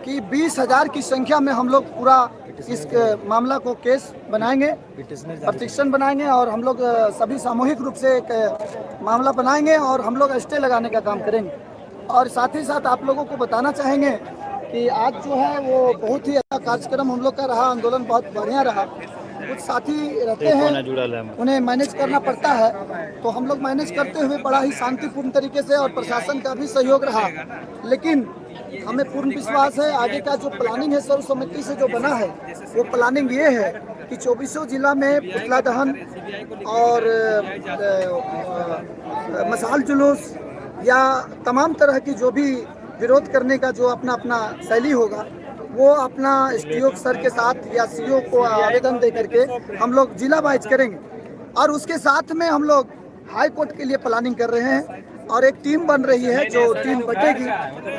कि 20,000 की संख्या में हम लोग पूरा इस मामला को केस बनाएंगे, पिटीशन बनाएंगे और हम लोग सभी सामूहिक रूप से एक मामला बनाएंगे और हम लोग स्टे लगाने का काम करेंगे। और साथ ही साथ आप लोगों को बताना चाहेंगे कि आज जो है वो बहुत ही अच्छा कार्यक्रम हम लोग का रहा, आंदोलन बहुत बढ़िया रहा। कुछ साथी रहते हैं, उन्हें मैनेज करना पड़ता है, तो हम लोग मैनेज करते हुए बड़ा ही शांतिपूर्ण तरीके से, और प्रशासन का भी सहयोग रहा। लेकिन हमें पूर्ण विश्वास है आगे का जो प्लानिंग है सर्वसम्मति से जो बना है, वो प्लानिंग ये है कि 24 जिला में पुतला दहन और मशाल जुलूस या तमाम तरह की जो भी विरोध करने का जो अपना अपना शैली होगा, वो अपना एसडीओ सर के साथ या सीओ को आवेदन दे करके हम लोग जिला वाइज करेंगे। और उसके साथ में हम लोग हाई कोर्ट के लिए प्लानिंग कर रहे हैं और एक टीम बन रही है जो टीम बटेगी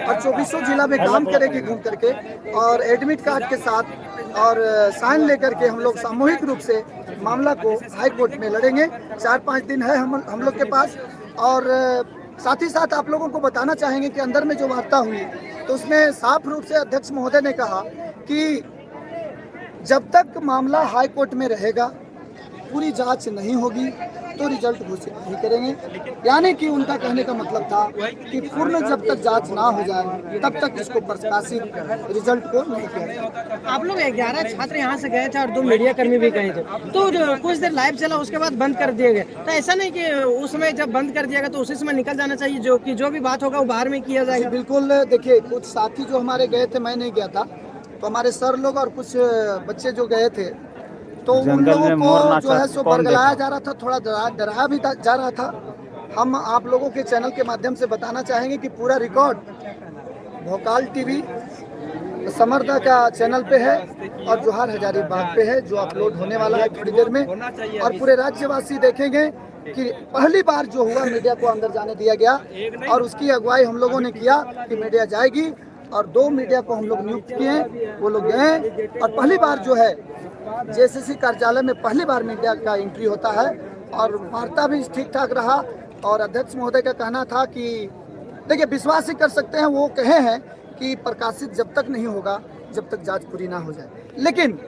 और 24 जिला में काम करेगी घूम करके, और एडमिट कार्ड के साथ और साइन लेकर के हम लोग सामूहिक रूप से मामला को हाई कोर्ट में लड़ेंगे। 4-5 दिन है हम लोग के पास। और साथ ही साथ आप लोगों को बताना चाहेंगे कि अंदर में जो वार्ता हुई तो उसमें साफ रूप से अध्यक्ष महोदय ने कहा कि जब तक मामला हाई कोर्ट में रहेगा, पूरी जांच नहीं होगी तो रिजल्ट घोषित नहीं करेंगे। यानी कि उनका कहने का मतलब था कि पूर्ण जब तक जांच ना हो जाए तब तक इसको प्रकाशित रिजल्ट को नहीं किया जाए। आप लोग 11 छात्र यहाँ से गए थे और 2 मीडिया कर्मी भी गए थे, तो कुछ देर लाइव चला, उसके बाद बंद कर दिए गए। तो ऐसा नहीं कि उसमें जब बंद कर दिया गया तो उसी समय निकल जाना चाहिए, जो भी बात होगा वो बाहर में किया जाएगा। बिल्कुल, देखिए कुछ साथी जो हमारे गए थे, मैं नहीं गया था, तो हमारे सर लोग और कुछ बच्चे जो गए थे, तो उन लोगों को जो है सो बरगलाया जा रहा था, थोड़ा डराया भी जा रहा था। हम आप लोगों के चैनल के माध्यम से बताना चाहेंगे कि पूरा रिकॉर्ड भोकाल टीवी समर्था का चैनल पे है और जोहार हजारीबाग पे है, जो अपलोड होने वाला है थोड़ी देर में। और पूरे राज्यवासी देखेंगे कि पहली बार जो हुआ मीडिया को अंदर जाने दिया गया, और उसकी अगुवाई हम लोगों ने किया कि मीडिया जाएगी, और 2 मीडिया को हम लोग नियुक्त किए, वो लोग गए। और पहली बार जो है जेसीसी कार्यालय में पहली बार मीडिया का एंट्री होता है, और वार्ता भी ठीक ठाक रहा। और अध्यक्ष महोदय का कहना था कि देखिए विश्वास ही कर सकते हैं, वो कहे हैं कि प्रकाशित जब तक नहीं होगा जब तक जांच पूरी ना हो जाए। लेकिन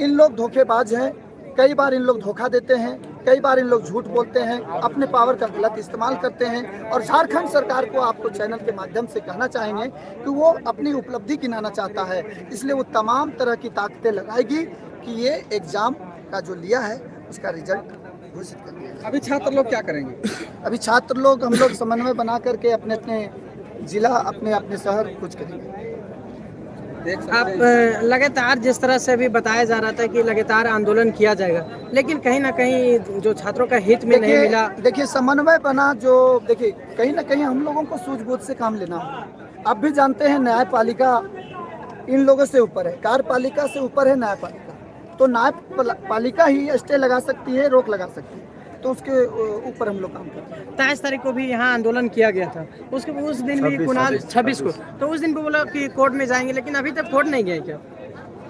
इन लोग धोखेबाज हैं, कई बार इन लोग धोखा देते हैं, कई बार इन लोग झूठ बोलते हैं, अपने पावर का गलत इस्तेमाल करते हैं। और झारखंड सरकार को आपको चैनल के माध्यम से कहना चाहेंगे कि वो अपनी उपलब्धि गिनाना चाहता है, इसलिए वो तमाम तरह की ताकतें लगाएगी कि ये एग्जाम का जो लिया है उसका रिजल्ट घोषित कर दिया। अभी छात्र लोग क्या करेंगे? अभी छात्र लोग हम लोग समन्वय बना करके अपने अपने जिला, अपने अपने शहर कुछ करेंगे। आप लगातार जिस तरह से भी बताया जा रहा था कि लगातार आंदोलन किया जाएगा, लेकिन कहीं ना कहीं जो छात्रों का हित में नहीं मिला। देखिए समन्वय बना, जो देखिए कहीं ना कहीं हम लोगों को सूझबूझ से काम लेना होगा। आप भी जानते हैं न्यायपालिका इन लोगों से ऊपर है, कार्यपालिका से ऊपर है न्यायपालिका। तो न्यायपालिका ही स्टे लगा सकती है, रोक लगा सकती है, तो उसके ऊपर हम लोग काम करते हैं। 23 तारीख को भी यहाँ आंदोलन किया गया था, उस दिन भी कुणाल 26 को, तो उस दिन भी बोला कि कोर्ट में जाएंगे, लेकिन अभी तक कोर्ट नहीं गए क्या?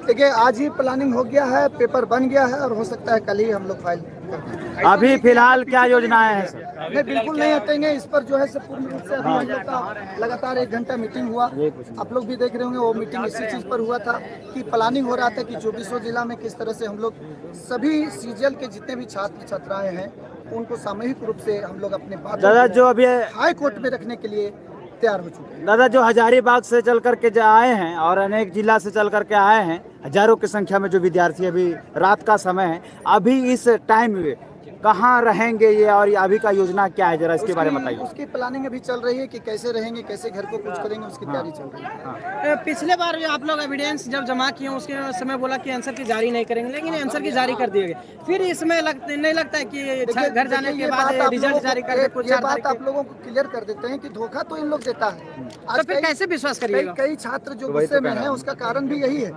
देखिए आज ही प्लानिंग हो गया है, पेपर बन गया है, और हो सकता है कल ही हम लोग फाइल करते हैं। अभी फिलहाल क्या योजनाएं हैं सर? नहीं, बिल्कुल नहीं हटेंगे इस पर। जो है से पूर्ण रूप से अभी हम लोग का लगातार 1 घंटा मीटिंग हुआ, आप लोग भी देख रहे होंगे। वो मीटिंग इसी चीज़ पर हुआ था कि प्लानिंग हो रहा था कि 24 जिला में किस तरह से हम लोग सभी सीजीएल के जितने भी छात्र छात्राएं हैं उनको सामूहिक रूप से हम लोग अपने दादा जो अभी हाई कोर्ट में रखने के लिए तैयार हो चुके हैं। दादा जो हजारीबाग से चल करके जो आए हैं और अनेक जिला से चल करके आए हैं, हजारों की संख्या में जो विद्यार्थी, अभी रात का समय है, अभी इस टाइम में कहाँ रहेंगे ये, और अभी का योजना क्या है, जरा इसके बारे में बताइए। उसकी प्लानिंग अभी चल रही है कि कैसे रहेंगे, कैसे घर को कुछ करेंगे, उसकी तैयारी चल रही है। पिछले बार भी आप लोग एविडेंस जब जमा किए उसके समय बोला कि आंसर की जारी नहीं करेंगे, लेकिन आंसर की जारी कर दिए गए। फिर इसमें नहीं लगता है कि घर जाने के बाद रिजल्ट जारी कर दे? कुछ बात आप लोगों को क्लियर कर देते हैं कि धोखा तो इन लोग देता है। तो फिर कैसे विश्वास करिएगा? कई छात्र जो गुस्से में है उसका कारण भी यही है।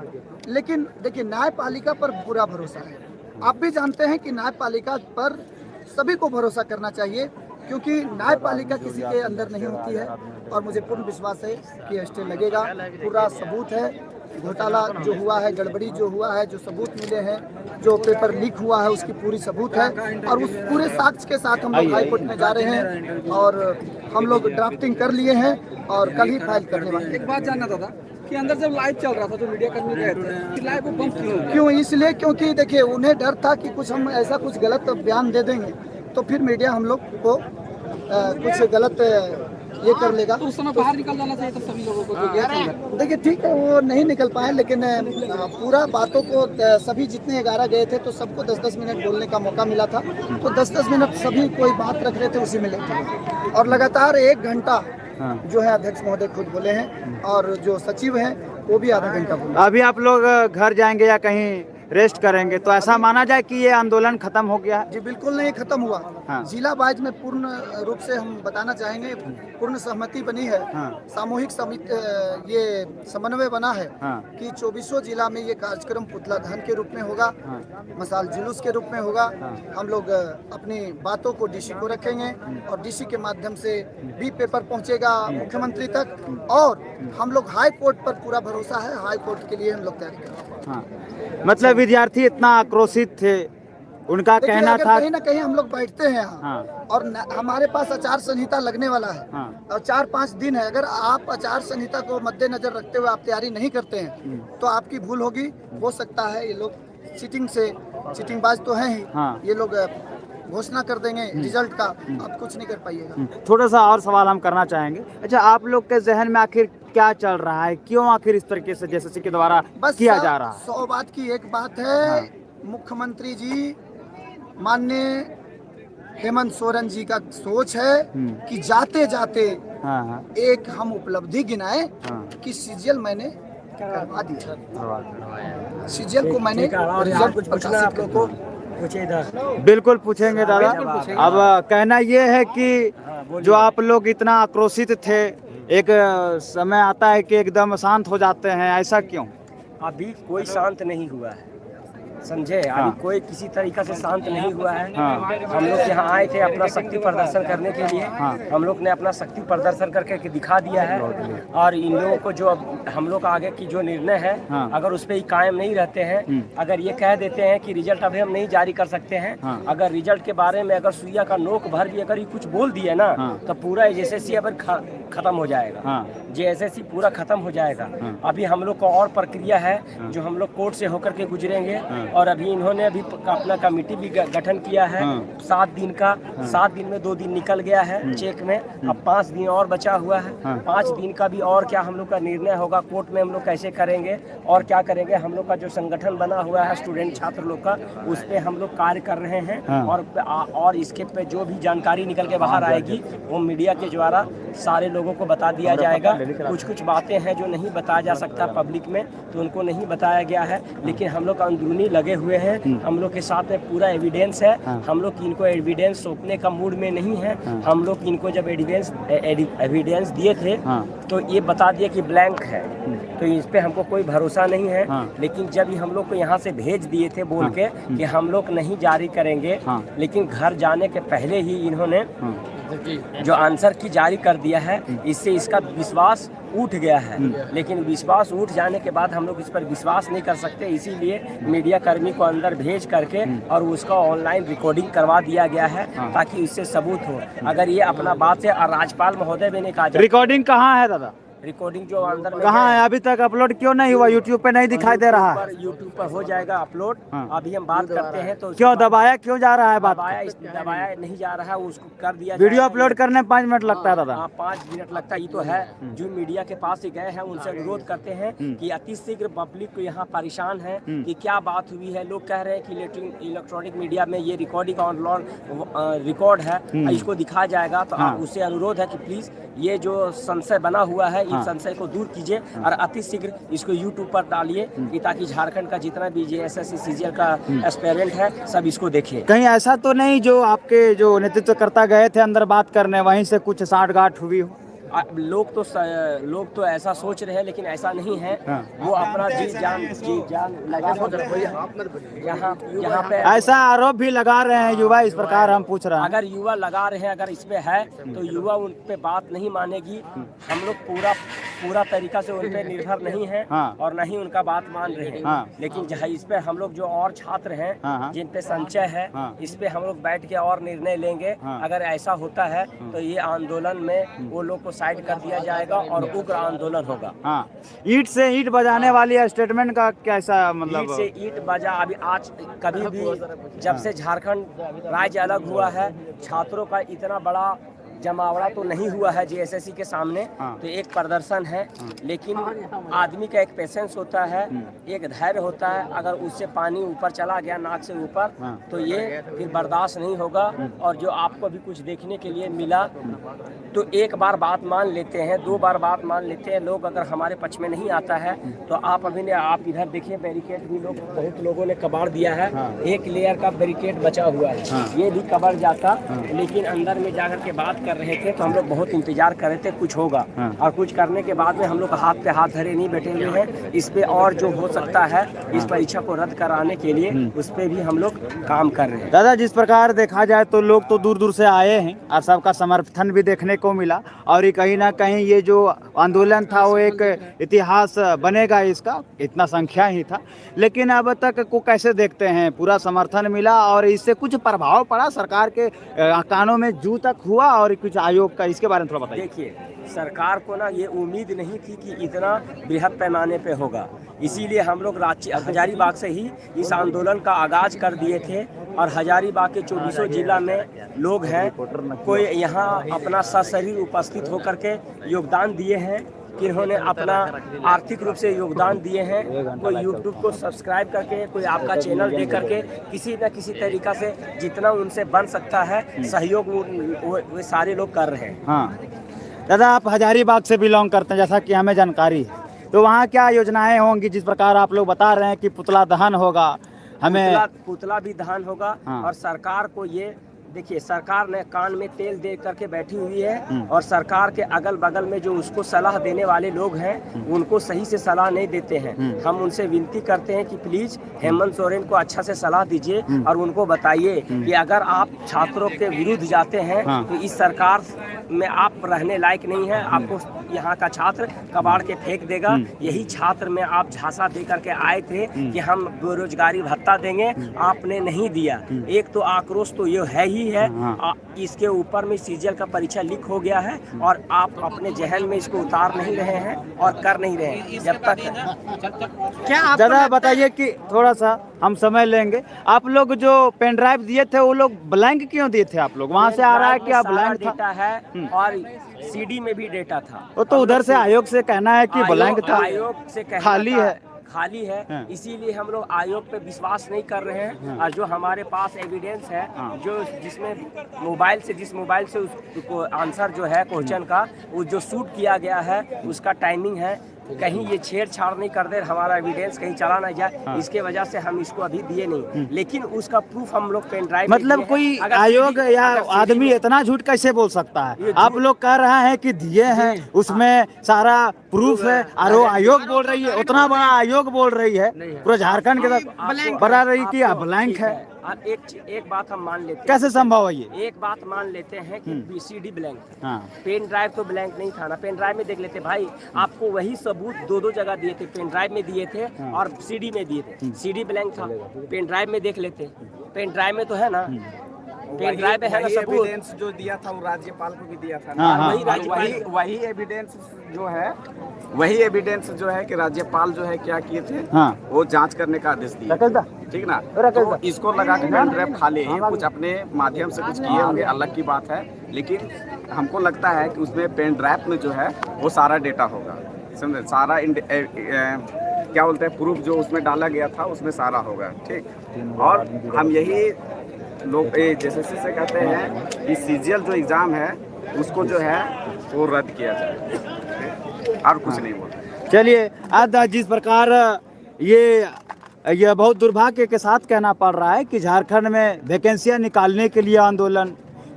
लेकिन देखिए न्यायपालिका पर पूरा भरोसा है। आप भी जानते हैं कि न्यायपालिका पर सभी को भरोसा करना चाहिए, क्योंकि न्यायपालिका किसी के अंदर नहीं होती है। और मुझे पूर्ण विश्वास है कि स्टे लगेगा। पूरा सबूत है, घोटाला जो हुआ है, गड़बड़ी जो हुआ है, जो सबूत मिले हैं, जो पेपर लीक हुआ है, उसकी पूरी सबूत है। और उस पूरे साक्ष्य के साथ हम लोग हाई कोर्ट में जा रहे हैं और हम लोग ड्राफ्टिंग कर लिए हैं और कल ही फाइल करने वाले हैं। एक बात जानना था, कि अंदर जब लाइव चल रहा था तो मीडिया कर्मी गए थे कि लाइव को बंद क्यों? इसलिए क्योंकि देखिए उन्हें डर था कि कुछ हम ऐसा कुछ गलत बयान दे देंगे तो फिर मीडिया हम लोग को कुछ गलत ये कर लेगा। तो उस समय बाहर निकल जाना चाहिए था सभी लोगों को जो गए थे अंदर। देखिए ठीक है, वो नहीं निकल पाए, लेकिन पूरा बातों को सभी जितने 11 गए थे तो सबको 10-10 मिनट बोलने का मौका मिला था। तो 10-10 मिनट सभी कोई बात रख रहे थे उसी में लेते और लगातार 1 घंटा जो है अध्यक्ष महोदय खुद बोले हैं और जो सचिव हैं वो भी आधा घंटा बोले। अभी आप लोग घर जाएंगे या कहीं रेस्ट करेंगे, तो ऐसा माना जाए कि ये आंदोलन खत्म हो गया है? जी बिल्कुल नहीं खत्म हुआ। हाँ। जिला वाइज में पूर्ण रूप से हम बताना चाहेंगे, पूर्ण सहमति बनी है। हाँ। सामूहिक ये समन्वय बना है हाँ। कि 24 जिला में ये कार्यक्रम पुतला दहन के रूप में होगा, हाँ। मसाल जुलूस के रूप में होगा। हाँ। हम लोग अपनी बातों को डीसी को रखेंगे और डीसी के माध्यम से भी पेपर पहुंचेगा मुख्यमंत्री तक, और हम लोग हाई कोर्ट पर पूरा भरोसा है, हाई कोर्ट के लिए हम लोग तैयारी कर रहे हैं। हाँ। मतलब विद्यार्थी इतना आक्रोशित थे, उनका कहना अगर था कहीं ना कहीं हम लोग बैठते हैं यहाँ हाँ। और हमारे पास आचार संहिता लगने वाला है हाँ। और 4-5 दिन है। अगर आप आचार संहिता को मद्देनजर रखते हुए आप तैयारी नहीं करते हैं तो आपकी भूल होगी। हो सकता है ये लोग चीटिंगबाज तो हैं ही। हाँ। ये लोग घोषणा कर देंगे रिजल्ट का, आप कुछ नहीं कर पाइएगा। थोड़ा सा और सवाल हम करना चाहेंगे। अच्छा, आप लोग के जहन में आखिर क्या चल रहा है, क्यों आखिर इस तरीके से जैसे के द्वारा किया जा रहा है? 100 बात की एक बात है। हाँ। मुख्यमंत्री जी माननीय हेमंत सोरेन जी का सोच है कि जाते जाते हाँ। हाँ। एक हम उपलब्धि गिनाए हाँ। कि सीजीएल मैंने करवा दिया। सीजीएल को मैंने रिजल्ट कुछ पूछना आप लोग को पूछे इधर। बिल्कुल पूछेंगे दादा। अब कहना ये है कि जो आप लोग इतना आक्रोशित थे, एक समय आता है कि एकदम शांत हो जाते हैं, ऐसा क्यों? अभी कोई शांत नहीं हुआ है, समझे? हाँ। अभी कोई किसी तरीका से शांत नहीं हुआ है। हाँ। हम लोग यहाँ आए थे अपना शक्ति प्रदर्शन करने के लिए। हाँ। हम लोग ने अपना शक्ति प्रदर्शन करके दिखा दिया है और इन लोगों को जो अब हम लोग आगे की जो निर्णय है हाँ। अगर उस पर ही कायम नहीं रहते हैं, अगर ये कह देते हैं कि रिजल्ट अभी हम नहीं जारी कर सकते हैं, हाँ। अगर रिजल्ट के बारे में अगर सुइया का नोक भर भी अगर ये कुछ बोल दिए ना हाँ। तो पूरा एसएससी अब खत्म हो जाएगा। हाँ। जेएसएससी पूरा खत्म हो जाएगा। हाँ। अभी हम लोग का और प्रक्रिया है जो हम लोग कोर्ट से होकर के गुजरेंगे और अभी इन्होंने अभी अपना कमेटी भी गठन किया है 7 दिन का। 7 दिन में 2 दिन निकल गया है चेक में, अब 5 दिन और बचा हुआ है। 5 दिन का भी और क्या हम लोग का निर्णय होगा कोर्ट में, हम लोग कैसे करेंगे और क्या करेंगे। हम लोग का जो संगठन बना हुआ है स्टूडेंट छात्र लोग का, उस पे हम लोग कार्य कर रहे हैं और इसके पे जो भी जानकारी निकल के बाहर आएगी वो मीडिया के द्वारा सारे लोगों को बता दिया जाएगा। कुछ बातें हैं जो नहीं बताया जा सकता पब्लिक में, तो उनको नहीं बताया गया है, लेकिन हम लोग अंदरूनी लगे हुए हैं। हम लोग के साथ में पूरा एविडेंस है। हम लोग इनको एविडेंस सौंपने का मूड में नहीं है। हम लोग इनको जब एविडेंस दिए थे तो ये बता दिए कि ब्लैंक है, तो इस पे हमको कोई भरोसा नहीं है। लेकिन जब हम लोग को यहाँ से भेज दिए थे बोल के कि हम लोग नहीं जारी करेंगे, लेकिन घर जाने के पहले ही इन्होंने जो आंसर की जारी कर दिया है, इससे इसका विश्वास उठ गया है। लेकिन विश्वास उठ जाने के बाद हम लोग इस पर विश्वास नहीं कर सकते, इसीलिए मीडिया कर्मी को अंदर भेज करके और उसका ऑनलाइन रिकॉर्डिंग करवा दिया गया है ताकि इससे सबूत हो। अगर ये अपना बात से राज्यपाल महोदय भी ने कहा, रिकॉर्डिंग कहाँ है दादा? रिकॉर्डिंग जो अंदर में कहाँ है? अभी तक अपलोड क्यों नहीं हुआ? यूट्यूब पे नहीं दिखाई दे रहा है। यूट्यूब पर हो जाएगा अपलोड। अभी हम बात करते हैं तो क्यों दबाया क्यों जा रहा है? बात दबाया नहीं जा रहा है, उसको कर दिया। वीडियो अपलोड करने 5 मिनट लगता है दादा। 5 मिनट लगता है। ये तो है जो मीडिया के पास से गए हैं उनसे अनुरोध करते हैं कि अति शीघ्र पब्लिक को यहाँ परेशान है कि क्या बात हुई है। लोग कह रहे हैं कि इलेक्ट्रॉनिक मीडिया में ये रिकॉर्डिंग ऑनलाइन रिकॉर्ड है, इसको दिखाया जाएगा। तो आप उससे अनुरोध है कि प्लीज ये जो संशय बना हुआ है इस संशय को दूर कीजिए और अति शीघ्र इसको यूट्यूब पर डालिए कि ताकि झारखंड का जितना भी जेएसएससी सीजीएल का एस्पिरेंट है सब इसको देखे। कहीं ऐसा तो नहीं जो आपके जो नेतृत्वकर्ता गए थे अंदर बात करने, वहीं से कुछ साठगांठ हुई हो? लोग तो ऐसा सोच रहे हैं, लेकिन ऐसा नहीं है। वो अपना जी जान लगा यहाँ पे ऐसा आरोप भी लगा रहे हैं युवा, इस प्रकार हम पूछ रहे हैं। अगर युवा लगा रहे हैं, अगर इसमें है तो युवा उन पे बात नहीं मानेगी। हम लोग पूरा पूरा तरीका से उन पे निर्भर नहीं है हाँ। और न ही उनका बात मान रहे हैं। हाँ। लेकिन जहाँ इस पे हम लोग जो और छात्र हैं हाँ। जिन पे संचय है, हाँ। इस पे हम लोग बैठ के और निर्णय लेंगे। हाँ। अगर ऐसा होता है तो ये आंदोलन में वो लोग को साइड कर दिया जाएगा और उग्र आंदोलन होगा। हाँ, ईंट से ईंट बजाने वाली स्टेटमेंट का कैसा ईंट मतलब? से ईंट बजा अभी आज कभी भी जब से झारखंड राज्य अलग हुआ है, छात्रों का इतना बड़ा जमावड़ा तो नहीं हुआ है जेएसएससी के सामने। हाँ। तो एक प्रदर्शन है, लेकिन आदमी का एक पेशेंस होता है, एक धैर्य होता है। अगर उससे पानी ऊपर चला गया नाक से ऊपर हाँ। तो ये फिर बर्दाश्त नहीं होगा। और जो आपको भी कुछ देखने के लिए मिला तो एक बार बात मान लेते हैं, 2 बार बात मान लेते हैं। लोग अगर हमारे पक्ष में नहीं आता है तो आप इधर देखिए, बैरिकेड भी बहुत लोगों ने कबाड़ दिया है। हाँ। एक लेयर का बैरिकेड बचा हुआ है। हाँ। ये भी कबाड़ जाता, लेकिन अंदर में जाकर के बात कर रहे थे तो हम लोग बहुत इंतजार कर रहे थे कुछ होगा। हाँ। और कुछ करने के बाद में हम लोग हाथ पे हाथ धरे नहीं बैठे हुए हैं। इस पे और जो हो सकता है इस परीक्षा को रद्द कराने के लिए उस पे भी हम लोग काम कर रहे हैं। दादा, जिस प्रकार देखा जाए तो लोग तो दूर दूर से आए हैं और सबका समर्थन भी देखने को मिला, और ये कहीं ना कहीं ये जो आंदोलन था वो एक इतिहास बनेगा इसका, इतना संख्या ही था। लेकिन अब तक को कैसे देखते हैं? पूरा समर्थन मिला और इससे कुछ प्रभाव पड़ा सरकार के कानों में जू तक हुआ और कुछ आयोग का, इसके बारे में थोड़ा बताइए। देखिए, सरकार को ना ये उम्मीद नहीं थी कि इतना बृहद पैमाने पे होगा, इसीलिए हम लोग हजारीबाग से ही इस आंदोलन का आगाज कर दिए थे। और हजारीबाग के 24 जिला में लोग हैं, कोई यहाँ अपना सशरीर उपस्थित होकर के योगदान दिए हैं, जिन्होंने अपना आर्थिक रूप से योगदान दिए हैं। कोई यूट्यूब को सब्सक्राइब करके, कोई आपका चैनल दे करके, किसी न किसी तरीका से जितना उनसे बन सकता है सहयोग वो सारे लोग कर रहे हैं। हाँ दादा, आप हजारीबाग से बिलोंग करते हैं जैसा कि हमें जानकारी है, तो वहाँ क्या योजनाएं होंगी? जिस प्रकार आप लोग बता रहे हैं कि पुतला दहन होगा, हमें पुतला भी दहन होगा। हाँ। और सरकार को ये देखिए, सरकार ने कान में तेल दे करके बैठी हुई है और सरकार के अगल बगल में जो उसको सलाह देने वाले लोग हैं उनको सही से सलाह नहीं देते हैं। हम उनसे विनती करते हैं कि प्लीज हेमंत सोरेन को अच्छा से सलाह दीजिए और उनको बताइए कि अगर आप छात्रों के विरुद्ध जाते हैं तो इस सरकार में आप रहने लायक नहीं है। आपको यहाँ का छात्र कबाड़ के फेंक देगा। यही छात्र में आप झांसा दे करके आए थे कि हम बेरोजगारी भत्ता देंगे, आपने नहीं दिया। एक तो आक्रोश तो ये है ही है, इसके ऊपर में सीजीएल का परीक्षा लीक हो गया है और आप अपने जहन में इसको उतार नहीं रहे हैं और कर नहीं रहे हैं। जब तक क्या आप दादा बताइए कि थोड़ा सा हम समय लेंगे, आप लोग जो पेन ड्राइव दिए थे वो लोग ब्लैंक क्यों दिए थे? आप लोग वहाँ से आ रहा है कि आप ब्लैंक था? डेटा है और सीडी में भी डेटा था। वो तो उधर से आयोग से कहना है कि ब्लैंक था, आयोग से कहना खाली था, है। खाली है। हाँ। इसीलिए हम लोग आयोग पे विश्वास नहीं कर रहे हैं। और जो हमारे पास एविडेंस है, जो जिस मोबाइल से उसको आंसर जो है क्वेश्चन का वो जो शूट किया गया है उसका टाइमिंग है, कहीं ये छेड़छाड़ नहीं कर दे, हमारा एविडेंस कहीं चला ना जाए, इसके वजह से हम इसको अभी दिए नहीं। लेकिन उसका प्रूफ हम लोग पेन ड्राइव मतलब कोई आयोग या आदमी इतना झूठ कैसे बोल सकता है? आप लोग कह रहे हैं कि दिए हैं, उसमें सारा प्रूफ है और वो आयोग बोल रही है, उतना बड़ा आयोग बोल रही है, पूरा झारखंड के तक बता रही कि ब्लैंक है। आप एक बात हम मान लेते हैं। कैसे संभव है ये? एक बात मान लेते हैं कि बीसीडी ब्लैंक है, हाँ। पेन ड्राइव तो ब्लैंक नहीं था ना। पेन ड्राइव में देख लेते भाई, आपको वही सबूत दो जगह दिए थे, पेन ड्राइव में दिए थे और सीडी में दिए थे। सीडी ब्लैंक था, पेन ड्राइव में देख लेते, पेन ड्राइव में तो है ना, पेन ड्राइव में है ना सबूत। एविडेंस जो दिया था वो राज्यपाल को भी दिया था ना। हाँ, हाँ। वही एविडेंस जो है, वही एविडेंस जो है कि राज्यपाल जो है क्या किए थे, हाँ। वो जांच करने का आदेश दिया, ठीक ना। तो इसको लगा के पेन ड्राइव खाली है, कुछ अपने माध्यम से कुछ किए होंगे, अलग की बात है। लेकिन हमको लगता है कि उसमें पेन ड्राइव में जो है वो सारा डेटा होगा, समझे, सारा क्या बोलते हैं प्रूफ जो उसमें डाला गया था उसमें सारा होगा, ठीक। और हम यही लोग जैसे से कहते हैं कि सीजीएल जो एग्ज़ाम है उसको जो है वो रद्द किया जाए, और कुछ नहीं बोलते। चलिए, आज जिस प्रकार ये बहुत दुर्भाग्य के साथ कहना पड़ रहा है कि झारखंड में वैकेंसियां निकालने के लिए आंदोलन,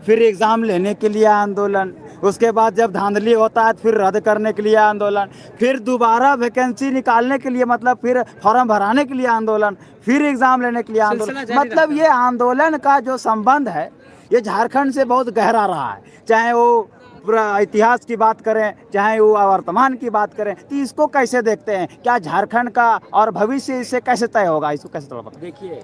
फिर एग्ज़ाम लेने के लिए आंदोलन, उसके बाद जब धांधली होता है फिर रद्द करने के लिए आंदोलन, फिर दोबारा वैकेंसी निकालने के लिए मतलब फिर फॉर्म भराने के लिए आंदोलन, फिर एग्ज़ाम लेने के लिए आंदोलन। मतलब ये आंदोलन का जो संबंध है ये झारखंड से बहुत गहरा रहा है। चाहे वो पूरा इतिहास की बात करें, चाहे वो वर्तमान की बात करें, तो इसको कैसे देखते हैं? क्या झारखंड का और भविष्य इससे कैसे तय होगा? इसको कैसे थोड़ा बताएं। देखिए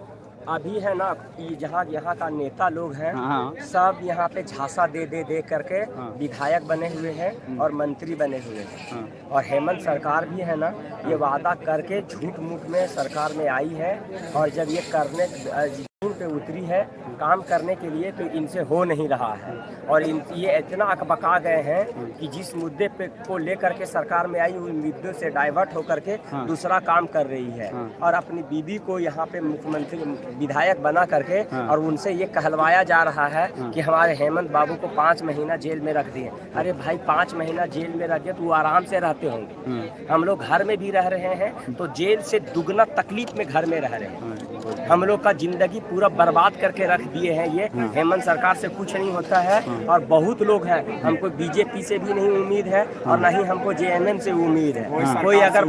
अभी है ना कि जहाँ यहाँ का नेता लोग हैं हाँ। सब यहाँ पे झांसा दे करके विधायक बने हुए हैं और मंत्री बने हुए हैं। और हेमंत सरकार भी है ना ये वादा करके झूठ मूठ में सरकार में आई है, और जब ये करने जमीन पे उतरी है काम करने के लिए तो इनसे हो नहीं रहा है। और ये इतना अकबका गए हैं कि जिस मुद्दे पे को लेकर के सरकार में आई उन मुद्दे से डाइवर्ट होकर के दूसरा काम कर रही है, और अपनी बीबी को यहाँ पे मुख्यमंत्री विधायक बना करके और उनसे ये कहलवाया जा रहा है कि हमारे हेमंत बाबू को 5 महीना जेल में रख दिए। अरे भाई 5 महीना जेल में रख दिए तो आराम से रहते होंगे, हम लोग घर में भी रह रहे हैं तो जेल से दुगना तकलीफ में घर में रह रहे हैं। हम लोग का जिंदगी पूरा बर्बाद करके रख दिए हैं ये। हेमंत सरकार से कुछ नहीं होता है, और बहुत लोग हैं, हमको बीजेपी से भी नहीं उम्मीद है और ना ही हमको जेएमएम से उम्मीद है। कोई अगर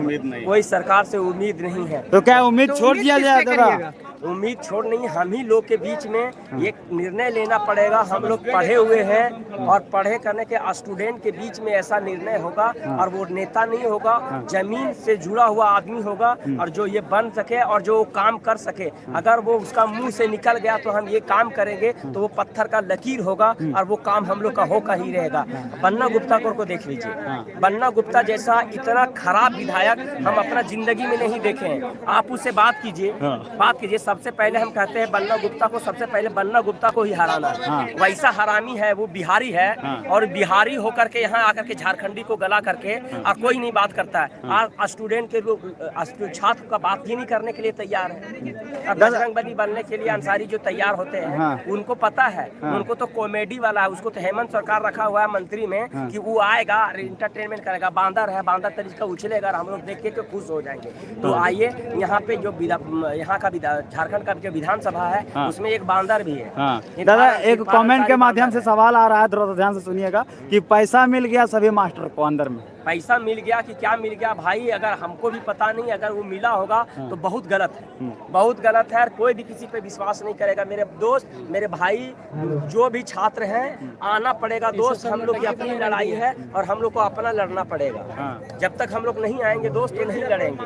कोई सरकार से उम्मीद नहीं है तो क्या उम्मीद छोड़ दिया जाए दादा? उम्मीद छोड़ नहीं, हम ही लोग के बीच में एक निर्णय लेना पड़ेगा। हम लोग पढ़े हुए हैं और पढ़े करने के स्टूडेंट के बीच में ऐसा निर्णय होगा, और वो नेता नहीं होगा, जमीन से जुड़ा हुआ आदमी होगा, और जो ये बन सके और जो काम कर सके। अगर वो उसका मुंह से निकल गया तो हम ये काम करेंगे तो वो पत्थर का लकीर होगा और वो काम हम लोग का होगा ही रहेगा। बन्ना गुप्ता को देख लीजिए, बन्ना गुप्ता जैसा इतना खराब विधायक हम अपना जिंदगी में नहीं देखे हैं। आप उससे बात कीजिए। सबसे पहले हम कहते हैं बन्ना गुप्ता को, सबसे पहले बन्ना गुप्ता को ही हराना है। वैसा हरामी है वो, बिहारी है, और बिहारी होकर के यहाँ आकर के झारखंडी को गला करके और कोई नहीं बात करता है। स्टूडेंट के लोग छात्र का बात ही नहीं करने के लिए तैयार है। बजरंगबली बनने के लिए अंसारी जो तैयार होते हैं उनको पता है, उनको तो कॉमेडी वाला है। उसको तो हेमंत सरकार रखा हुआ है मंत्री में कि वो आएगा इंटरटेनमेंट करेगा, बांदर है, बांदर तरीका उछलेगा, हम लोग देख के खुश हो जाएंगे। तो आइए यहाँ पे जो यहाँ का झारखंड का जो विधानसभा है उसमें एक बांदर भी है। दादा एक कमेंट के माध्यम से सवाल आ रहा है, थोड़ा ध्यान से सुनिएगा, कि पैसा मिल गया सभी मास्टर को अंदर में। पैसा मिल गया कि क्या मिल गया भाई, अगर हमको भी पता नहीं, अगर वो मिला होगा तो बहुत गलत है, बहुत गलत है। कोई भी किसी पे विश्वास नहीं करेगा। मेरे दोस्त, मेरे भाई, जो भी छात्र हैं, आना पड़ेगा दोस्त। हम लोग की अपनी लड़ाई है और हम लोग को अपना लड़ना पड़ेगा। जब तक हम लोग नहीं आएंगे दोस्त तो नहीं लड़ेंगे।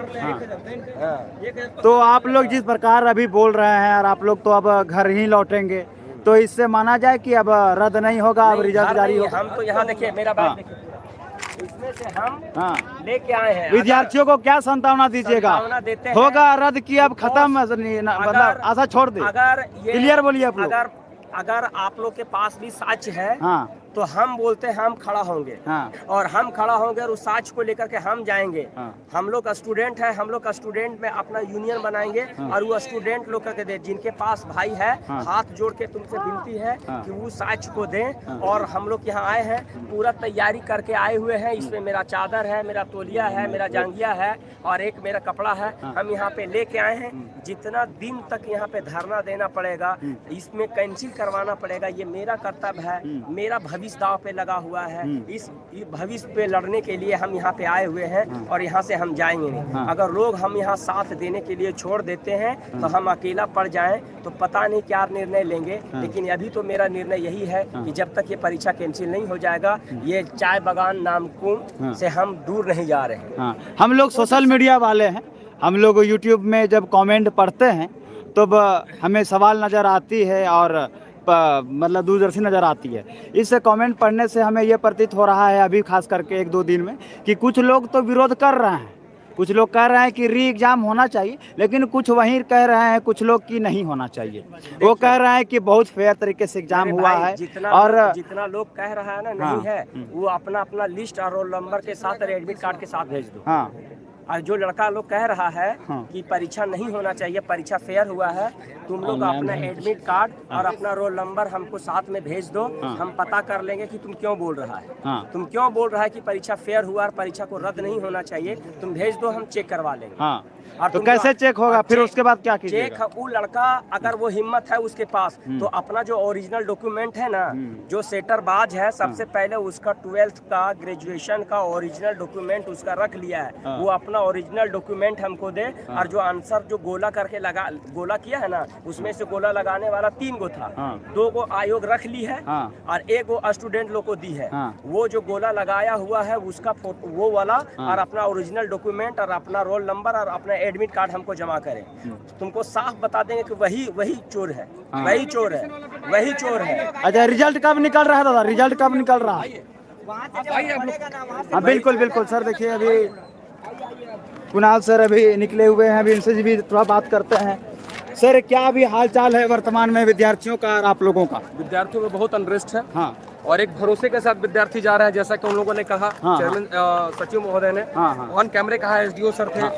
तो आप लोग जिस प्रकार अभी बोल रहे हैं और आप लोग तो अब घर ही लौटेंगे, तो इससे माना जाए कि अब रद्द नहीं होगा, अब रिजल्ट जारी होगा? हम तो यहाँ देखिए, मेरा बात देखिए, इसमें से हम लेके आए हैं। विद्यार्थियों को क्या संभावना दीजिएगा? होगा रद्द की अब खत्म, मतलब आशा छोड़ दे? अगर क्लियर बोलिए आप लोग। अगर आप लोग के पास भी साक्ष्य है तो हम बोलते हैं हम खड़ा होंगे, और हम खड़ा होंगे और उस साक्ष्य को लेकर के हम जाएंगे। हम लोग स्टूडेंट है, हम लोग स्टूडेंट में अपना यूनियन बनाएंगे, और वो स्टूडेंट लोग करके दे, जिनके पास भाई है, हाथ जोड़ के तुमसे विनती है कि वो साक्ष्य को दें। और हम लोग यहाँ आए हैं, पूरा तैयारी करके आए हुए हैं। इसमें मेरा चादर है, मेरा तौलिया है, मेरा जांगिया है, और एक मेरा कपड़ा है। हम यहाँ पे लेके आए हैं। जितना दिन तक यहाँ पे धरना देना पड़ेगा, इसमें कैंसिल करवाना पड़ेगा, ये मेरा कर्तव्य है। मेरा भविष्य दांव पे लगा हुआ है। इस भविष्य पे लड़ने के लिए हम यहाँ पे आए हुए हैं, और यहाँ से हम जाएंगे नहीं। अगर लोग हम यहाँ साथ देने के लिए छोड़ देते हैं तो हम अकेला पड़ जाएं तो पता नहीं क्या निर्णय लेंगे। लेकिन अभी तो मेरा निर्णय यही है कि जब तक ये परीक्षा कैंसिल नहीं हो जाएगा, ये चाय बागान नामकुम से हम दूर नहीं जा रहे हैं। हम लोग सोशल मीडिया वाले हैं, हम लोग यूट्यूब में जब कमेंट पढ़ते हैं तो हमें सवाल नज़र आती है और मतलब दूरदर्शी नज़र आती है। इस कमेंट पढ़ने से हमें ये प्रतीत हो रहा है अभी खास करके 1-2 दिन में कि कुछ लोग तो विरोध कर रहे हैं। कुछ लोग कह रहे हैं कि री एग्ज़ाम होना चाहिए, लेकिन कुछ वहीं कह रहे हैं कुछ लोग कि नहीं होना चाहिए। वो कह रहे हैं कि बहुत फेयर तरीके से एग्जाम हुआ है। जितना लोग कह रहा है ना नहीं है, वो अपना अपना लिस्ट और रोल नंबर के साथ और एडमिट कार्ड के साथ भेज दो। और जो लड़का लोग कह रहा है कि परीक्षा नहीं होना चाहिए, परीक्षा फेयर हुआ है, तुम लोग अपना एडमिट कार्ड और अपना रोल नंबर हमको साथ में भेज दो। हम पता कर लेंगे कि तुम क्यों बोल रहा है, तुम क्यों बोल रहा है कि परीक्षा फेयर हुआ और परीक्षा को रद्द नहीं होना चाहिए। तुम भेज दो, हम चेक करवा लेंगे। और तो कैसे चेक होगा फिर? उसके बाद क्या कीजिएगा? चेक, वो लड़का अगर वो हिम्मत है उसके पास तो अपना जो ओरिजिनल डॉक्यूमेंट है ना, जो सेटरबाज है, सबसे पहले उसका 12th का, ग्रेजुएशन का ओरिजिनल डॉक्यूमेंट उसका रख लिया है, वो अपना ओरिजिनल डॉक्यूमेंट हमको दे। और जो आंसर जो गोला करके गोला किया है ना, उसमें से गोला लगाने वाला 3 गो था, 2 गो आयोग रख ली है और 1 गो स्टूडेंट लोग को दी है। वो जो गोला लगाया हुआ है उसका फोटो वो वाला और अपना ओरिजिनल डॉक्यूमेंट और अपना रोल नंबर और अपना एडमिट कार्ड हमको जमा करें। तुमको साफ बता देंगे कि वही चोर है, वही चोर है, वही चोर है। अच्छा, रिजल्ट कब निकल रहा है दादा? रिजल्ट कब निकल रहा है? हाँ बिल्कुल बिल्कुल सर। देखिए अभी कुणाल सर अभी निकले हुए हैं, अभी इनसे भी थोड़ा बात करते हैं। सर, क्या अभी हाल चाल है वर्तमान में विद्यार्थियों का और आप लोगों का? विद्यार्थियों में बहुत अनरेस्ट है। हाँ, और एक भरोसे के साथ विद्यार्थी जा रहा है, जैसा कि उन लोगों ने कहा। चेयरमैन सचिव महोदय ने ऑन कैमरे कहा, एसडीओ सर थे,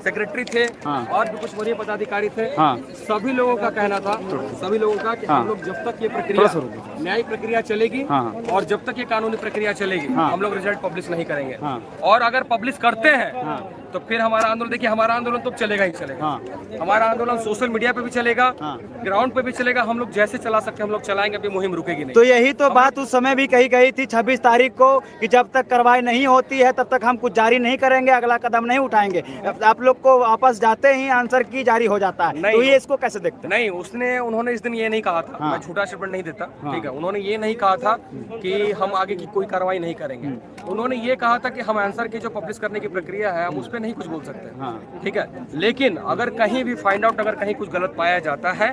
सेक्रेटरी थे और भी कुछ वरीय पदाधिकारी थे। सभी लोगों का कहना था, सभी लोगों का कि हम लोग जब तक ये प्रक्रिया न्यायिक प्रक्रिया चलेगी और जब तक ये कानूनी प्रक्रिया चलेगी हम लोग रिजल्ट पब्लिश नहीं करेंगे। और अगर पब्लिश करते हैं तो फिर हमारा आंदोलन, देखिए हमारा आंदोलन तो चलेगा ही चलेगा। हमारा आंदोलन सोशल मीडिया पे भी चलेगा, ग्राउंड पे भी चलेगा। हम लोग जैसे चला सकते हैं हम लोग चलाएंगे, अभी मुहिम रुकेगी नहीं। तो यही तो बात उस समय भी कही गई थी 26 तारीख को कि जब तक कार्रवाई नहीं होती है तब तक हम कुछ जारी नहीं करेंगे, अगला कदम नहीं उठाएंगे। आप लोग को वापस जाते ही आंसर की जारी हो जाता है, तो ये इसको कैसे देखते हैं? नहीं, उन्होंने इस दिन ये नहीं कहा था। मैं झूठा स्टेटमेंट नहीं देता, ठीक है। उन्होंने ये नहीं कहा था कि हम आगे की कोई कार्रवाई नहीं करेंगे। उन्होंने ये कहा था कि हम आंसर की जो पब्लिश करने की प्रक्रिया है हम उस पर नहीं कुछ बोल सकते, ठीक है। लेकिन अगर कहीं भी फाइंड आउट, अगर कहीं कुछ गलत पाया जाता है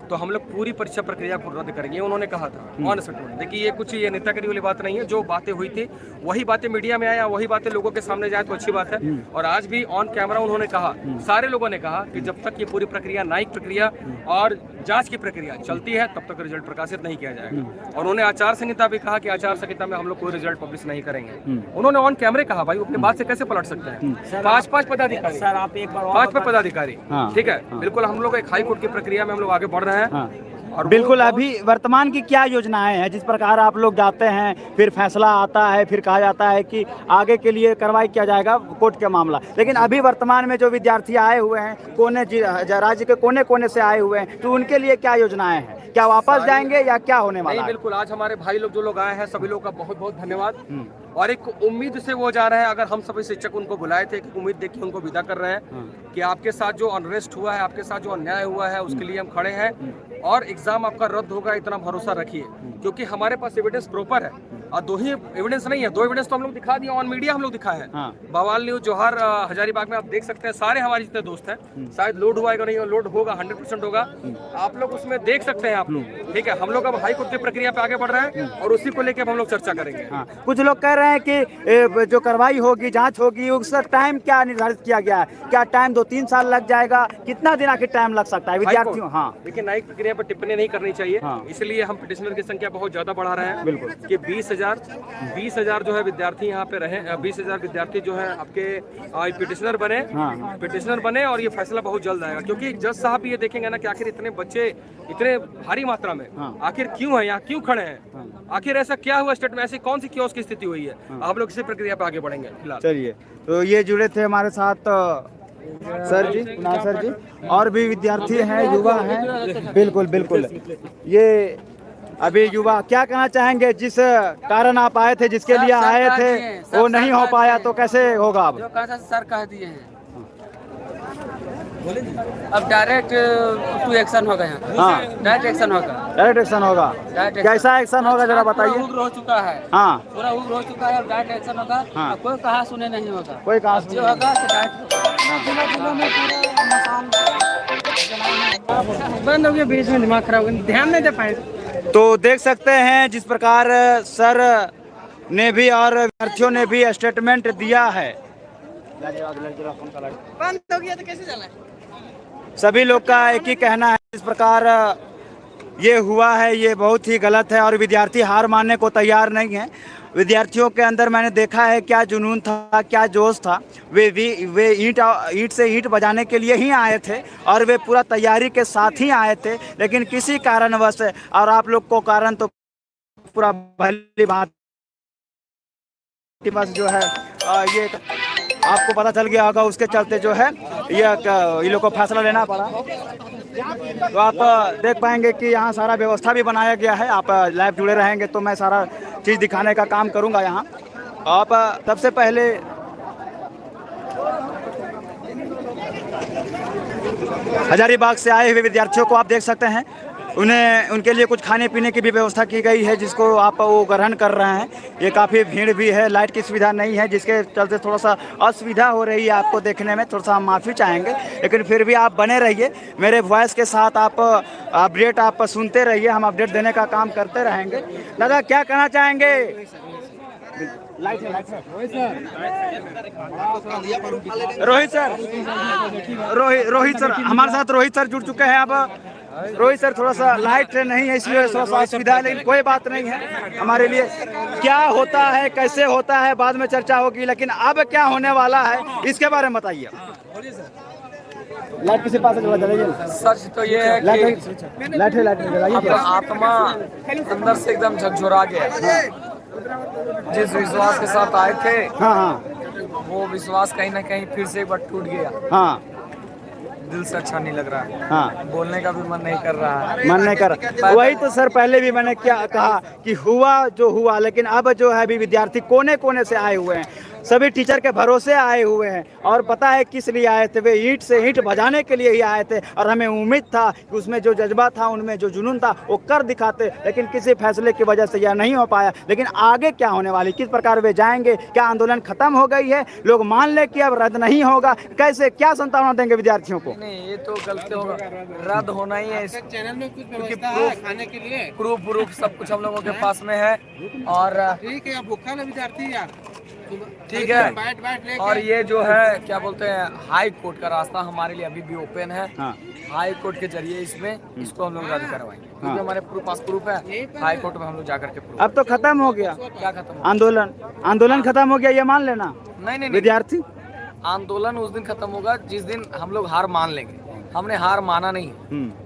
तो हम लोग पूरी परीक्षा प्रक्रिया को रद्द करेंगे, उन्होंने कहा था ऑन स्टेटमेंट। देखिए ये कुछ ये नेतागिरी वाली बात नहीं है। जो बातें हुई थी वही बातें मीडिया में आया, वही बातें लोगों के सामने जाए तो अच्छी बात है। और आज भी ऑन कैमरा उन्होंने कहा, सारे लोगों ने कहा कि जब तक ये पूरी प्रक्रिया, न्यायिक प्रक्रिया और जांच की प्रक्रिया चलती है तब तक रिजल्ट प्रकाशित नहीं किया जाएगा। और उन्होंने आचार संहिता भी कहा कि आचार संहिता में हम लोग कोई रिजल्ट पब्लिश नहीं करेंगे। उन्होंने ऑन कैमरे कहा, भाई अपनी बात से कैसे पलट सकते हैं? 5 पदाधिकारी सर, आप एक बार 5 पदाधिकारी, ठीक है। बिल्कुल हम लोग एक हाई कोर्ट की प्रक्रिया में हम लोग आगे बढ़ रहे हैं। और बिल्कुल अभी वर्तमान की क्या योजनाएं हैं? जिस प्रकार आप लोग जाते हैं, फिर फैसला आता है, फिर कहा जाता है कि आगे के लिए कार्रवाई किया जाएगा कोर्ट के मामला, लेकिन अभी वर्तमान में जो विद्यार्थी आए हुए हैं राज्य के कोने कोने से आए हुए हैं, तो उनके लिए क्या योजनाएं हैं? क्या वापस जाएंगे या क्या होने वाला है? बिल्कुल, आज हमारे भाई लोग जो लोग आए हैं सभी लोग का बहुत बहुत धन्यवाद। और एक उम्मीद से वो जा रहे हैं। अगर हम सभी शिक्षक उनको बुलाए थे, कि उम्मीद देखिए उनको विदा कर रहे हैं कि आपके साथ जो अनरेस्ट हुआ है, आपके साथ जो अन्याय हुआ है उसके लिए हम खड़े हैं और एग्जाम आपका रद्द होगा, इतना भरोसा रखिए। क्योंकि हमारे पास एविडेंस प्रॉपर है और 2 ही एविडेंस नहीं है, 2 एविडेंस तो हम लोग दिखा दिए, ऑन मीडिया हम लोग दिखाए हैं। बवाल न्यूज, जौहर, हजारीबाग में आप देख सकते हैं, सारे हमारे जितने दोस्त हैं। शायद लोड हुआ है नहीं, लोड होगा, 100% होगा। आप लोग उसमें देख सकते हैं आप लोग, ठीक है। हम लोग अब हाई कोर्ट की प्रक्रिया पे आगे बढ़ रहे हैं और उसी को लेकर हम लोग चर्चा करेंगे। कुछ लोग कह रहे हैं कि जो कार्रवाई होगी, जांच होगी, उसका टाइम क्या निर्धारित किया गया है? क्या टाइम 2-3 साल लग जाएगा? कितना दिन आखिर टाइम लग सकता है विद्यार्थियों? देखिए, न्यायिक प्रक्रिया पर टिप्पणी नहीं करनी चाहिए, इसलिए हम पिटिशनर की संख्या बहुत ज्यादा बढ़ा रहे हैं। बिल्कुल कि 20,000 जो है विद्यार्थी यहाँ पे रहे, 20,000 विद्यार्थी जो है आपके पिटिशनर बने और ये फैसला बहुत जल्द आएगा। क्योंकि जज साहब ये देखेंगे ना कि आखिर इतने बच्चे इतने भारी मात्रा में आखिर क्यों है, यहाँ क्यों खड़े हैं, आखिर ऐसा क्या हुआ स्टेट में, ऐसी कौन सी क्योस की स्थिति हुई है। हम लोग इसी प्रक्रिया पे आगे बढ़ेंगे फिलहाल। चलिए, तो ये जुड़े थे हमारे साथ सर जी, कुणाल सर जी, और भी विद्यार्थी हैं, युवा हैं। बिल्कुल बिल्कुल, ये अभी युवा क्या कहना चाहेंगे? जिस कारण आप आए थे, जिसके लिए आए थे, वो नहीं हो पाया तो कैसे होगा? अब जो कहा सर कह दिए हैं, अब डायरेक्ट टू एक्शन होगा यहाँ। डायरेक्ट एक्शन होगा। डायरेक्ट एक्शन होगा। कैसा एक्शन होगा जरा बताइए। उग्र हो चुका है, पूरा उग्र हो चुका है। अब डायरेक्ट एक्शन होगा। अब कोई कहा सुने नहीं होगा, कोई कहा सुने जो होगा बंद हो गया, बीच में दिमाग खराब हो गया, ध्यान नहीं दे पाए। तो देख सकते हैं जिस प्रकार सर ने भी और विद्यार्थियों ने भी स्टेटमेंट दिया है। बंद हो गया तो कैसे चला? सभी लोग का एक ही कहना है, इस प्रकार ये हुआ है, ये बहुत ही गलत है और विद्यार्थी हार मानने को तैयार नहीं है। विद्यार्थियों के अंदर मैंने देखा है क्या जुनून था, क्या जोश था। वे ईंट से ईंट बजाने के लिए ही आए थे और वे पूरा तैयारी के साथ ही आए थे, लेकिन किसी कारणवश, और आप लोग को कारण तो पूरा भली बात बस जो है ये आपको पता चल गया होगा, उसके चलते जो है ये लोग को फैसला लेना पड़ा। तो आप देख पाएंगे कि यहाँ सारा व्यवस्था भी बनाया गया है। आप लाइव जुड़े रहेंगे तो मैं सारा चीज़ दिखाने का काम करूँगा यहाँ। आप सबसे पहले हजारीबाग से आए हुए विद्यार्थियों को आप देख सकते हैं, उनके लिए कुछ खाने पीने की भी व्यवस्था की गई है, जिसको आप वो ग्रहण कर रहे हैं। ये काफ़ी भीड़ भी है, लाइट की सुविधा नहीं है, जिसके चलते थोड़ा सा असुविधा हो रही है आपको देखने में, थोड़ा सा हम माफ़ी चाहेंगे, लेकिन फिर भी आप बने रहिए मेरे वॉइस के साथ, आप अपडेट आप सुनते रहिए, हम अपडेट देने का काम करते रहेंगे। दादा क्या कहना चाहेंगे? रोहित सर हमारे साथ, रोहित सर जुड़ चुके हैं। अब रोहित सर थोड़ा सा लाइट नहीं है इसलिए थोड़ा सा असुविधा है, लेकिन कोई बात नहीं है हमारे लिए। क्या होता है, कैसे होता है, बाद में चर्चा होगी, लेकिन अब क्या होने वाला है इसके बारे में बताइए। लाइट किसी पास सच तो ये है कि लाइट आत्मा अंदर से एकदम झकझोरा गया। जिस विश्वास के साथ आए थे, वो विश्वास कहीं ना कहीं फिर से एक बार टूट गया। दिल से अच्छा नहीं लग रहा है, बोलने का भी मन नहीं कर रहा है, मन नहीं कर रहा। वही तो सर पहले भी मैंने क्या कहा कि हुआ जो हुआ, लेकिन अब जो है अभी विद्यार्थी कोने कोने से आए हुए हैं, सभी टीचर के भरोसे आए हुए हैं, और पता है किस लिए आए थे? वे ईंट से ईंट बजाने के लिए ही आए थे, और हमें उम्मीद था कि उसमें जो जज्बा था, उनमें जो जुनून था, वो कर दिखाते, लेकिन किसी फैसले की वजह से यह नहीं हो पाया। लेकिन आगे क्या होने वाली, किस प्रकार वे जाएंगे? क्या आंदोलन खत्म हो गई है? लोग मान ले कि अब रद्द नहीं होगा? कैसे, क्या संभावना देंगे विद्यार्थियों को? नहीं, ये तो गलती होगा, रद्द होना ही है। चैनल में कुछ खाने के लिए प्रूफ सब कुछ हम लोगों के पास में है, और ठीक है, भूखा ना विद्यार्थी यार, ठीक है। और ये जो है क्या बोलते हैं, हाई कोर्ट का रास्ता हमारे लिए अभी भी ओपन है। हाई कोर्ट के जरिए इसको हम लोग रद्द करवाएंगे, क्योंकि हमारे पास प्रूफ है। हाई कोर्ट में हम लोग जाकर के अब तो खत्म हो गया, क्या खत्म? आंदोलन खत्म हो गया, ये मान लेना। नहीं, विद्यार्थी आंदोलन उस दिन खत्म होगा जिस दिन हम लोग हार मान लेंगे। हमने हार माना नहीं,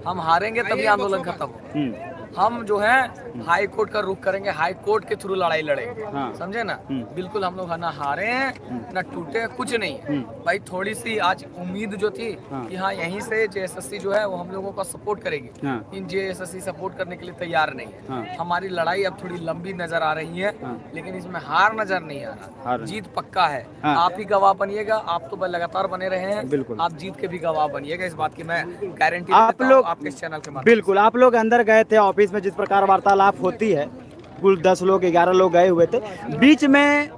हम हारेंगे तभी आंदोलन खत्म होगा। हम जो है हाई कोर्ट का रुख करेंगे, हाई कोर्ट के थ्रू लड़ाई लड़ेंगे, समझे ना? बिल्कुल हम लोग ना हारे हैं ना टूटे, कुछ नहीं। भाई थोड़ी सी आज उम्मीद जो थी कि हाँ यहीं से जेएसएससी जो है वो हम लोगों का सपोर्ट करेगी, इन जेएसएससी सपोर्ट करने के लिए तैयार नहीं है। हमारी लड़ाई अब थोड़ी लंबी नजर आ रही है, लेकिन इसमें हार नजर नहीं आ रहा, जीत पक्का है। आप ही गवाह बनिएगा, आप तो लगातार बने रहे हैं, आप जीत के भी गवाह बनिएगा, इस बात की मैं गारंटी आप लोग आपके चैनल के माध्यम। बिल्कुल, आप लोग अंदर गए थे ऑफिस में, जिस प्रकार वार्तालाप होती है, कुल 10 लोग 11 लोग गए हुए थे, बीच में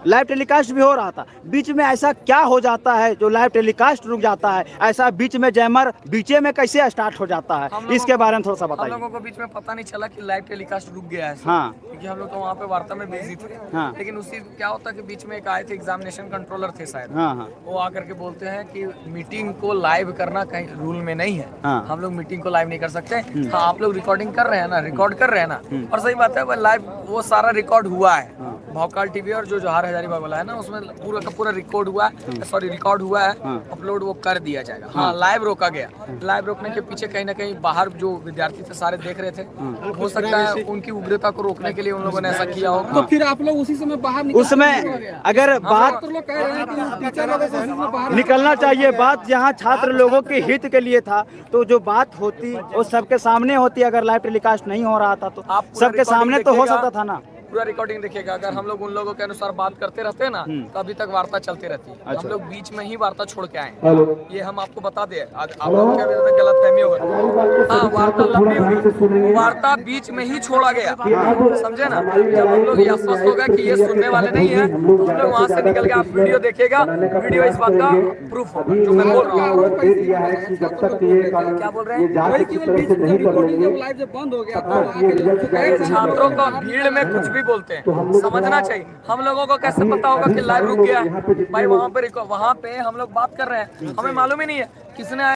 लाइव टेलीकास्ट भी हो रहा था। बीच में ऐसा क्या हो जाता है जो लाइव टेलीकास्ट रुक जाता है? ऐसा बीच में जैमर बीचे में कैसे स्टार्ट हो जाता है, इसके बारे में थोड़ा सा बताइए। हम लोगों को बीच में पता नहीं चला कि लाइव टेलीकास्ट रुक गया है, क्योंकि हम लोग तो वहाँ पे वार्ता में बिजी थे। लेकिन उसी क्या होता कि बीच में एक आए थे, एग्जामिनेशन कंट्रोलर थे शायद, वो आकर के बोलते हैं कि मीटिंग को लाइव करना कहीं रूल में नहीं है, हम लोग मीटिंग को लाइव नहीं कर सकते। हाँ, आप लोग रिकॉर्डिंग कर रहे हैं ना, रिकॉर्ड कर रहे हैं ना, और सही बात है, लाइव वो सारा रिकॉर्ड हुआ है। भौकाल टीवी और जो जोहार हजारीबाग वाला है ना, उसमें पूरा का पूरा रिकॉर्ड हुआ है, सॉरी रिकॉर्ड हुआ है, अपलोड वो कर दिया जाएगा। हाँ, लाइव रोका गया। लाइव रोकने के पीछे कहीं ना कहीं बाहर जो विद्यार्थी थे सारे देख रहे थे, हो सकता है उनकी उग्रता को रोकने के लिए उन लोगों ने ऐसा किया होगा। तो फिर आप लोग उसी समय बाहर उसमें अगर बात निकलना चाहिए, बात जहाँ छात्र लोगों के हित के लिए था, तो जो बात होती वो सबके सामने होती। अगर लाइव टेलीकास्ट नहीं हो रहा था तो सबके सामने तो हो सकता था ना। पूरा रिकॉर्डिंग देखिएगा। अगर हम लोग उन लोगों के अनुसार बात करते रहते हैं ना, तो अभी तक वार्ता चलती रहती है। हम लोग बीच में ही वार्ता छोड़ के आए, ये हम आपको बता दें। आप लोगों के अभी गलत फहमी होगा। हाँ, वार्ता लंबी हुई, वार्ता बीच में ही छोड़ा गया, समझे ना? जब हम लोग ये आश्वस्त हो गया कि ये सुनने वाले नहीं है, तो हम लोग वहाँ से निकल के, आप वीडियो देखिएगा, वीडियो इस बात का प्रूफ होगा जो मैं बोल रहा हूँ। क्या बोल रहे हैं? छात्रों का भीड़ में कुछ बोलते हैं, समझना चाहिए। हम लोगों को कैसे पता होगा कि लाइव रुक गया है? भाई वहाँ पे हम लोग बात कर रहे हैं, हमें मालूम ही नहीं है किसने